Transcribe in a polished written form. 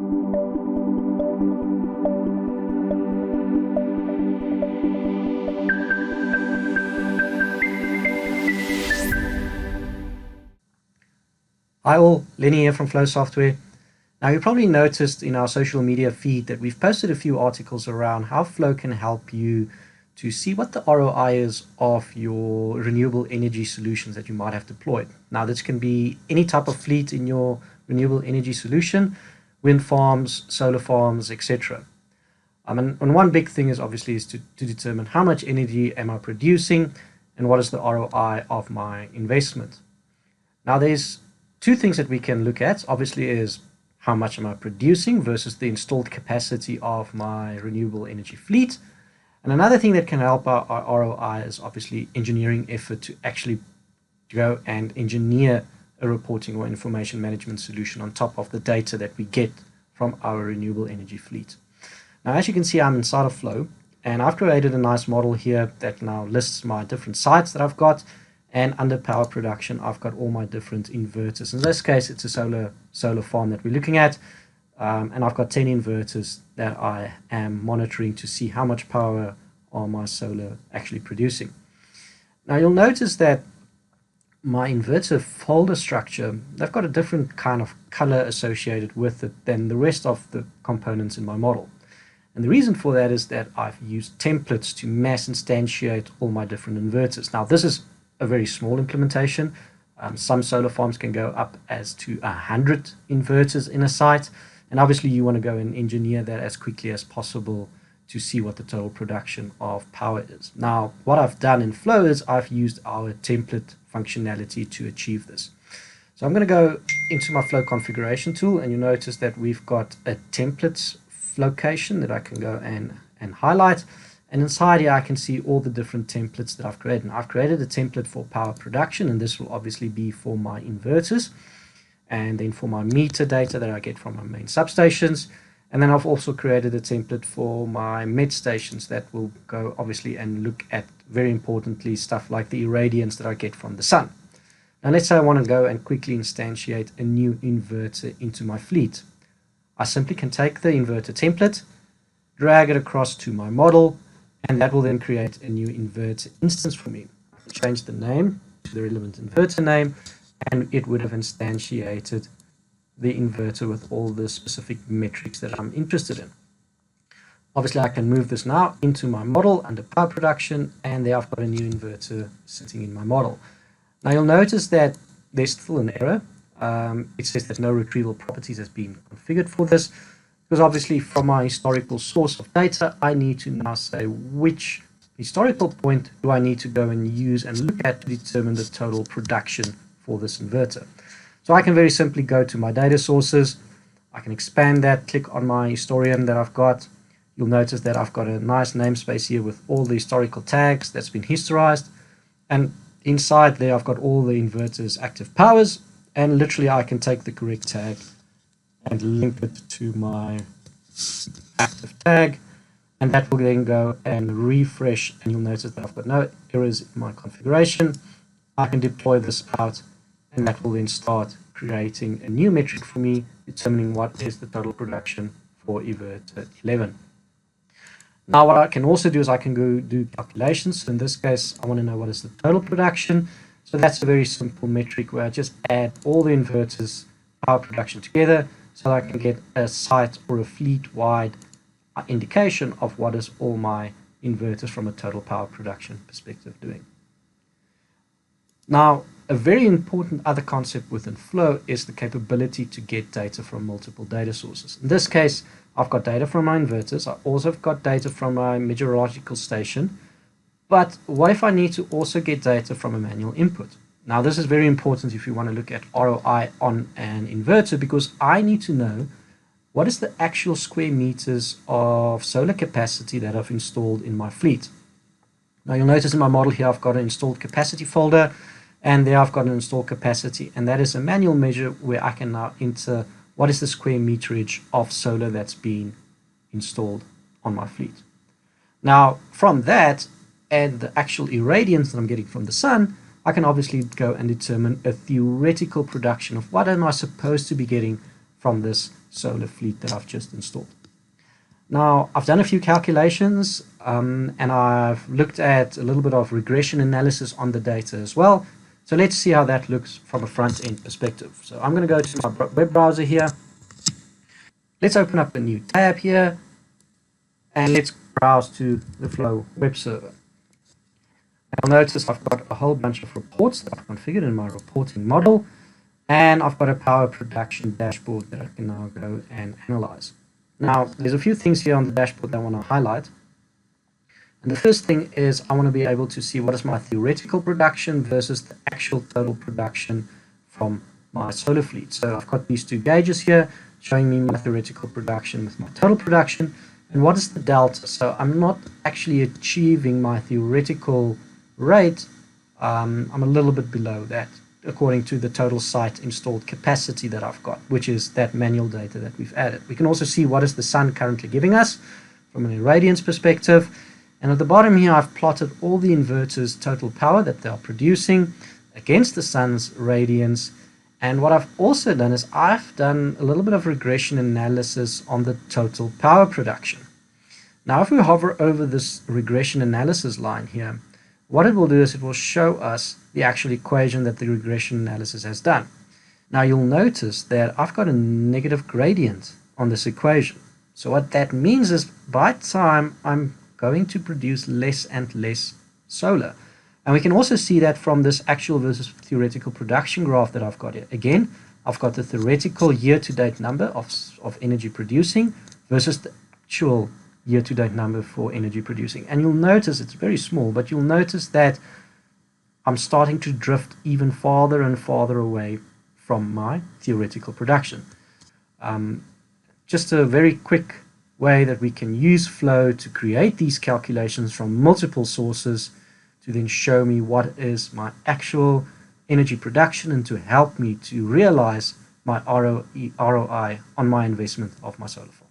Hi all, Lenny here from Flow Software. Now you probably noticed in our social media feed that we've posted a few articles around how Flow can help you to see what the ROI is of your renewable energy solutions that you might have deployed. Now this can be any type of fleet in your renewable energy solution, wind farms, solar farms, etc. And one big thing is obviously to determine how much energy am I producing and what is the ROI of my investment. Now there's two things that we can look at, obviously, is how much am I producing versus the installed capacity of my renewable energy fleet. And another thing that can help our ROI is obviously engineering effort to actually go and engineer a reporting or information management solution on top of the data that we get from our renewable energy fleet. Now, as you can see, I'm inside of Flow, and I've created a nice model here that now lists my different sites that I've got. And under power production, I've got all my different inverters. In this case, it's a solar farm that we're looking at. And I've got 10 inverters that I am monitoring to see how much power are my solar actually producing. Now you'll notice that my inverter folder structure, they've got a different kind of color associated with it than the rest of the components in my model. And the reason for that is that I've used templates to mass instantiate all my different inverters. Now this is a very small implementation. Some solar farms can go up as to 100 inverters in a site, and obviously you want to go and engineer that as quickly as possible to see what the total production of power is. Now what I've done in Flow is I've used our template functionality to achieve this. So I'm going to go into my Flow configuration tool, and you'll notice that we've got a templates location that I can go and highlight. And inside here, I can see all the different templates that I've created. And I've created a template for power production, and this will obviously be for my inverters, and then for my meter data that I get from my main substations. And then I've also created a template for my med stations that will go obviously and look at, very importantly, stuff like the irradiance that I get from the sun. Now let's say I want to go and quickly instantiate a new inverter into my fleet. I simply can take the inverter template, drag it across to my model, and that will then create a new inverter instance for me. I can change the name to the relevant inverter name, and it would have instantiated the inverter with all the specific metrics that I'm interested in. Obviously, I can move this now into my model under power production, and there I've got a new inverter sitting in my model. Now you'll notice that there's still an error. It says that no retrieval properties has been configured for this. Because obviously from my historical source of data, I need to now say which historical point do I need to go and use and look at to determine the total production for this inverter. So I can very simply go to my data sources. I can expand that, click on my historian that I've got. You'll notice that I've got a nice namespace here with all the historical tags that's been historized. And inside there, I've got all the inverter's active powers. And literally I can take the correct tag and link it to my active tag, and that will then go and refresh, and you'll notice that I've got no errors in my configuration. I can deploy this out, and that will then start creating a new metric for me, determining what is the total production for inverter 11. Now what I can also do is I can go do calculations. So in this case, I want to know what is the total production. So that's a very simple metric where I just add all the inverters power production together, so I can get a site or a fleet-wide indication of what is all my inverters from a total power production perspective doing. Now, a very important other concept within Flow is the capability to get data from multiple data sources. In this case, I've got data from my inverters. I also have got data from my meteorological station. But what if I need to also get data from a manual input? Now, this is very important if you want to look at ROI on an inverter, because I need to know what is the actual square meters of solar capacity that I've installed in my fleet. Now, you'll notice in my model here, I've got an installed capacity folder, and there I've got an installed capacity, and that is a manual measure where I can now enter what is the square meterage of solar that's been installed on my fleet. Now, from that and the actual irradiance that I'm getting from the sun, I can obviously go and determine a theoretical production of what am I supposed to be getting from this solar fleet that I've just installed. Now, I've done a few calculations and I've looked at a little bit of regression analysis on the data as well. So let's see how that looks from a front-end perspective. So I'm going to go to my web browser here. Let's open up a new tab here and let's browse to the Flow web server. You'll notice I've got a whole bunch of reports that I've configured in my reporting model, and I've got a power production dashboard that I can now go and analyze. Now, there's a few things here on the dashboard that I want to highlight. And the first thing is I want to be able to see what is my theoretical production versus the actual total production from my solar fleet. So I've got these two gauges here showing me my theoretical production with my total production. And what is the delta? So I'm not actually achieving my theoretical rate. I'm a little bit below that according to the total site installed capacity that I've got, which is that manual data that we've added. We can also see what is the sun currently giving us from an irradiance perspective. And at the bottom here, I've plotted all the inverters' total power that they are producing against the sun's radiance. And what I've also done is I've done a little bit of regression analysis on the total power production. Now, if we hover over this regression analysis line here, what it will do is it will show us the actual equation that the regression analysis has done. Now, you'll notice that I've got a negative gradient on this equation. So what that means is by time I'm going to produce less and less solar. And we can also see that from this actual versus theoretical production graph that I've got here. Again, I've got the theoretical year-to-date number of energy producing versus the actual year-to-date number for energy producing. And you'll notice it's very small, but you'll notice that I'm starting to drift even farther and farther away from my theoretical production. Just a very quick way that we can use Flow to create these calculations from multiple sources to then show me what is my actual energy production and to help me to realize my ROI on my investment of my solar farm.